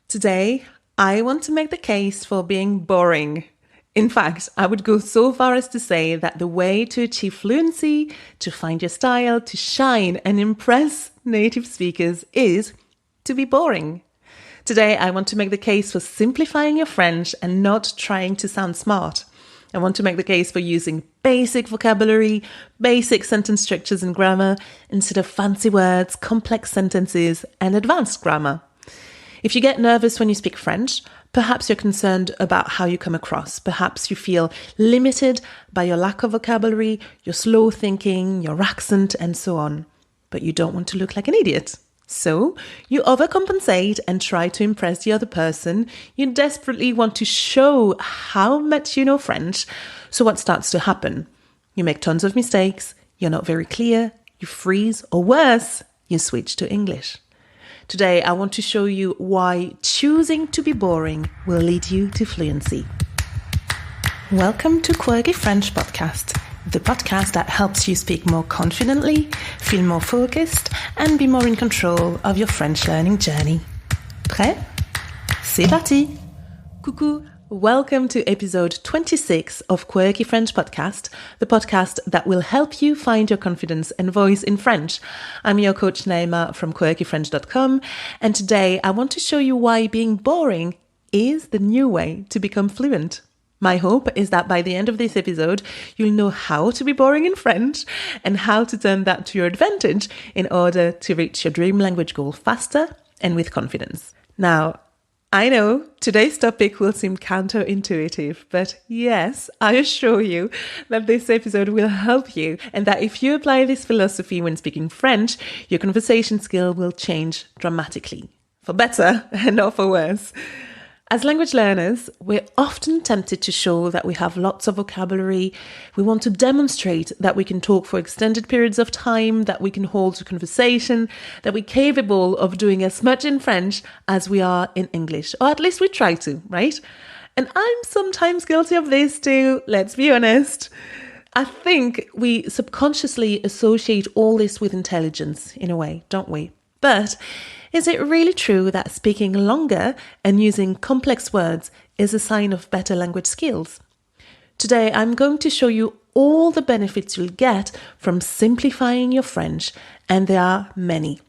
Today, I want to make the case for being boring. In fact, I would go so far as to say that the way to achieve fluency, to find your style, to shine and impress native speakers is to be boring. Today, I want to make the case for simplifying your French and not trying to sound smart. I want to make the case for using basic vocabulary, basic sentence structures and grammar, instead of fancy words, complex sentences, and advanced grammar. If you get nervous when you speak French, perhaps you're concerned about how you come across. Perhaps you feel limited by your lack of vocabulary, your slow thinking, your accent, and so on. But you don't want to look like an idiot. So you overcompensate and try to impress the other person. You desperately want to show how much you know French. So what starts to happen? You make tons of mistakes, you're not very clear, you freeze, or worse, you switch to English. Today, I want to show you why choosing to be boring will lead you to fluency. Welcome to Quirky French Podcast, the podcast that helps you speak more confidently, feel more focused, and be more in control of your French learning journey. Prêt? C'est parti! Coucou! Welcome to episode 26 of Quirky French Podcast, the podcast that will help you find your confidence and voice in French. I'm your coach Naima from QuirkyFrench.com, and today I want to show you why being boring is the new way to become fluent. My hope is that by the end of this episode, you'll know how to be boring in French and how to turn that to your advantage in order to reach your dream language goal faster and with confidence. Now, I know today's topic will seem counterintuitive, but yes, I assure you that this episode will help you and that if you apply this philosophy when speaking French, your conversation skill will change dramatically, for better and not for worse. As language learners, we're often tempted to show that we have lots of vocabulary. We want to demonstrate that we can talk for extended periods of time, that we can hold a conversation, that we're capable of doing as much in French as we are in English, or at least we try to, right? And I'm sometimes guilty of this too, let's be honest. I think we subconsciously associate all this with intelligence in a way, don't we? But is it really true that speaking longer and using complex words is a sign of better language skills? Today, I'm going to show you all the benefits you'll get from simplifying your French, and there are many.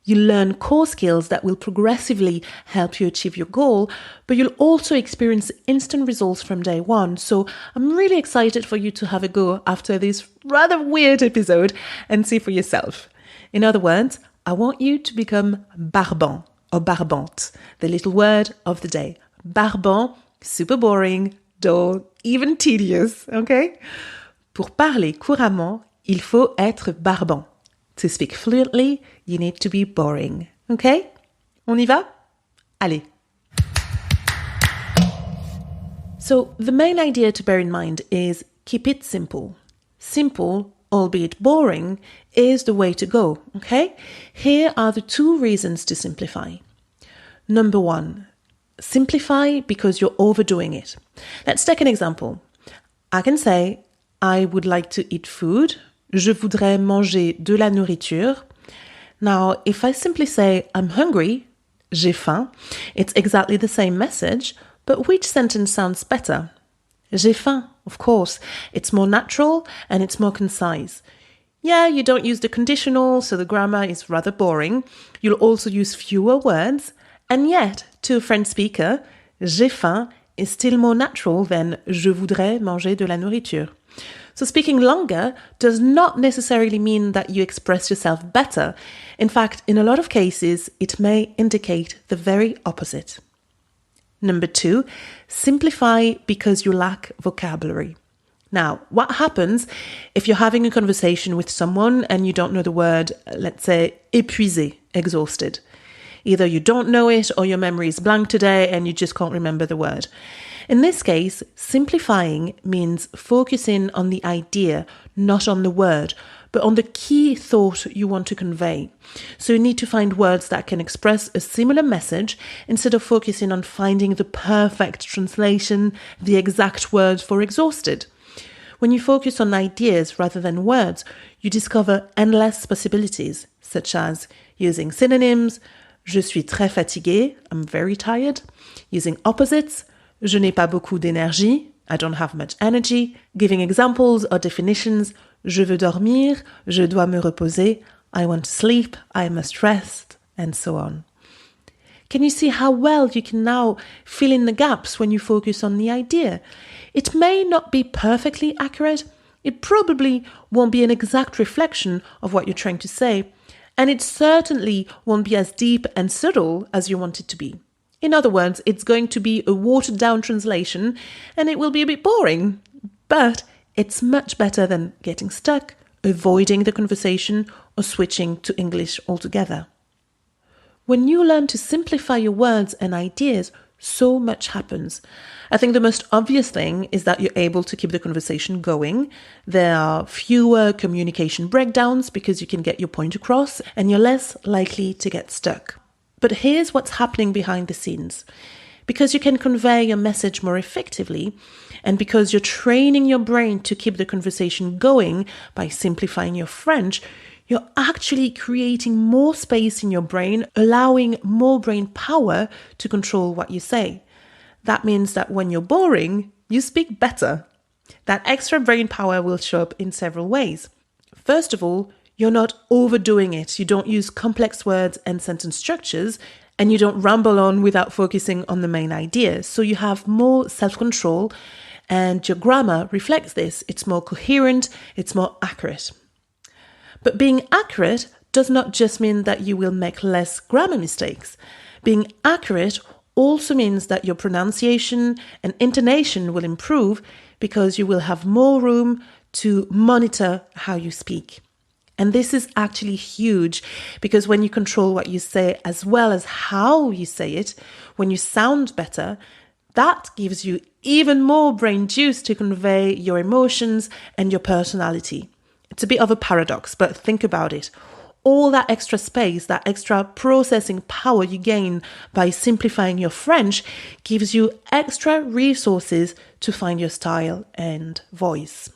You'll learn core skills that will progressively help you achieve your goal, but you'll also experience instant results from day one. So I'm really excited for you to have a go after this rather weird episode and see for yourself. In other words, I want you to become barbant or barbante, the little word of the day. Barbant, super boring, dull, even tedious, okay? Pour parler couramment, il faut être barbant. To speak fluently, you need to be boring, okay? On y va? Allez. So the main idea to bear in mind is keep it simple. Simple, albeit boring, is the way to go, okay? Here are the two reasons to simplify. Number one, simplify because you're overdoing it. Let's take an example. I can say, I would like to eat food. Je voudrais manger de la nourriture. Now, if I simply say, I'm hungry, j'ai faim, it's exactly the same message, but which sentence sounds better? J'ai faim, of course. It's more natural and it's more concise. Yeah, you don't use the conditional, so the grammar is rather boring. You'll also use fewer words. And yet, to a French speaker, j'ai faim is still more natural than je voudrais manger de la nourriture. So speaking longer does not necessarily mean that you express yourself better. In fact, in a lot of cases, it may indicate the very opposite. Number two, simplify because you lack vocabulary. Now, what happens if you're having a conversation with someone and you don't know the word, let's say, épuisé, exhausted? Either you don't know it or your memory is blank today and you just can't remember the word. In this case, simplifying means focusing on the idea, not on the word, but on the key thought you want to convey. So you need to find words that can express a similar message instead of focusing on finding the perfect translation, the exact word for exhausted. When you focus on ideas rather than words, you discover endless possibilities, such as using synonyms, Je suis très fatigué. I'm very tired. Using opposites. Je n'ai pas beaucoup d'énergie. I don't have much energy. Giving examples or definitions. Je veux dormir. Je dois me reposer. I want to sleep. I must rest. And so on. Can you see how well you can now fill in the gaps when you focus on the idea? It may not be perfectly accurate. It probably won't be an exact reflection of what you're trying to say. And it certainly won't be as deep and subtle as you want it to be. In other words, it's going to be a watered-down translation and it will be a bit boring. But it's much better than getting stuck, avoiding the conversation, or switching to English altogether. When you learn to simplify your words and ideas, so much happens. I think the most obvious thing is that you're able to keep the conversation going. There are fewer communication breakdowns because you can get your point across and you're less likely to get stuck. But here's what's happening behind the scenes. Because you can convey your message more effectively, and because you're training your brain to keep the conversation going by simplifying your French, you're actually creating more space in your brain, allowing more brain power to control what you say. That means that when you're boring, you speak better. That extra brain power will show up in several ways. First of all, you're not overdoing it. You don't use complex words and sentence structures, and you don't ramble on without focusing on the main idea. So you have more self-control, and your grammar reflects this. It's more coherent, it's more accurate. But being accurate does not just mean that you will make less grammar mistakes. Being accurate also means that your pronunciation and intonation will improve because you will have more room to monitor how you speak. And this is actually huge because when you control what you say as well as how you say it, when you sound better, that gives you even more brain juice to convey your emotions and your personality. It's a bit of a paradox, but think about it. All that extra space, that extra processing power you gain by simplifying your French gives you extra resources to find your style and voice.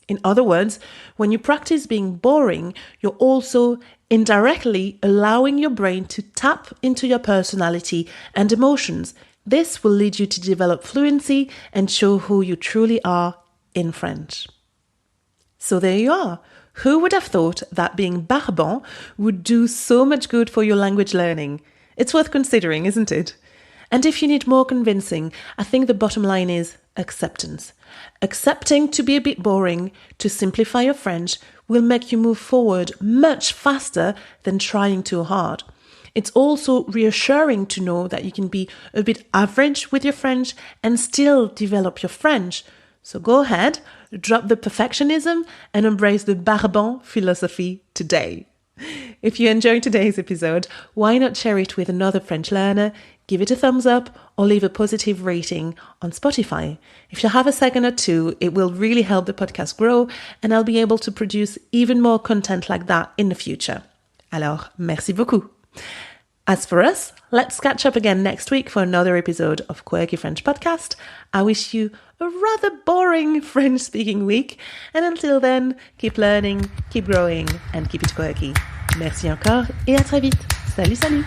In other words, when you practice being boring, you're also indirectly allowing your brain to tap into your personality and emotions. This will lead you to develop fluency and show who you truly are in French. So there you are. Who would have thought that being barbant would do so much good for your language learning? It's worth considering, isn't it? And if you need more convincing, I think the bottom line is acceptance. Accepting to be a bit boring, to simplify your French, will make you move forward much faster than trying too hard. It's also reassuring to know that you can be a bit average with your French and still develop your French. So go ahead, drop the perfectionism and embrace the barbant philosophy today. If you enjoyed today's episode, why not share it with another French learner, give it a thumbs up or leave a positive rating on Spotify. If you have a second or two, it will really help the podcast grow and I'll be able to produce even more content like that in the future. Alors, merci beaucoup. As for us, let's catch up again next week for another episode of Quirky French Podcast. I wish you a rather boring French-speaking week. And until then, keep learning, keep growing, and keep it quirky. Merci encore et à très vite. Salut, salut!